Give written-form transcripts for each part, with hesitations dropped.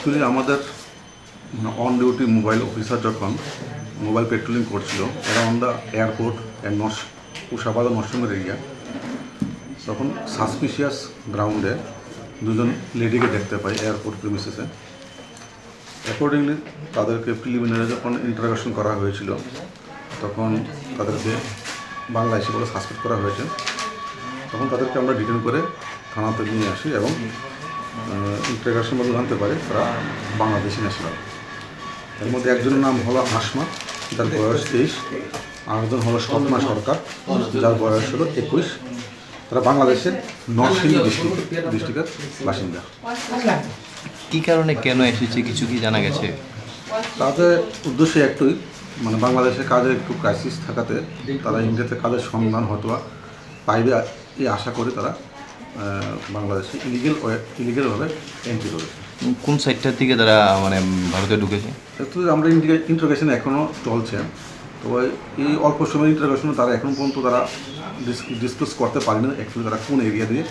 Actually আমাদের on duty mobile officer যখন mobile patrolling করছিল around the airport and Kushabad Narsingh area, তখন সাসপিশিয়াস গ্রাউন্ডে দুজন লেডিকে দেখতে পাই এয়ারপোর্ট প্রিমিসেসে। অ্যাকর্ডিংলি তাদেরকে প্রিলিমিনারি যখন ইন্টারোগেশন করা হয়েছিল তখন তাদেরকে বাংলাদেশি বলে সাসপেক্ট করা হয়েছে। তখন তাদেরকে আমরা ডিটেন করে থানাতে নিয়ে আসি এবং ইন্টারোগেশন মধ্যে জানতে পারি তারা বাংলাদেশি ন্যাশনাল। এর মধ্যে একজনের নাম হলো আসমা, যার বয়স 23, আরেকজন হলো স্বপ্না সরকার, যার বয়স হলো 21। তারা বাংলাদেশের নরসিংদী ডিস্ট্রিক্টের বাসিন্দা। কী কারণে কেন এসেছে কিছু কি জানা গেছে? তাদের উদ্দেশ্য একটুই, মানে বাংলাদেশের কাজের একটু ক্রাইসিস থাকাতে তারা ইন্ডিয়াতে কাজের সন্ধান হয়তো পাইবে এই আশা করে তারা বাংলাদেশে ইলিগেলভাবে এন্ট্রি করেছে। কোন সাইডটার থেকে তারা মানে ভারতে ঢুকেছে? অ্যাকচুয়ালি আমরা ইন্টারোগেশন এখনও চলছে, তবে এই অল্প সময় ইন্টারোগেশনে তারা এখন পর্যন্ত তারা ডিসকাস করতে পারেনি অ্যাকচুয়ালি তারা কোন এরিয়া দিয়ে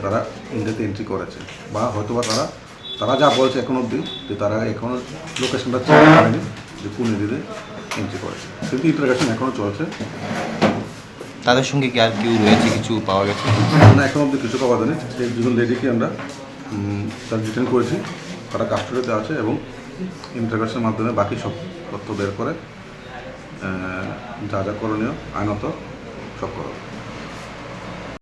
তারা ইন্ডিয়াতে এন্ট্রি করেছে, বা হয়তো বা তারা যা বলছে এখন অবধি যে তারা এখনও লোকেশনটা চেঞ্জ করেনি যে কোন এরিয়াতে এন্ট্রি করেছে, কিন্তু ইন্টারোগেশন এখনও চলছে। তাদের সঙ্গে কি আর কেউ রয়েছে, কিছু পাওয়া গেছে? না, এখন অবধি কিছু পাওয়া যায়নি। এই দুজন লেডিকে আমরা তার ডিটেন করেছি, তারা কাস্টডিতে আছে এবং ইন্টারোগেশনের মাধ্যমে বাকি সব তথ্য বের করে যা যা করণীয় আইনত সব করা।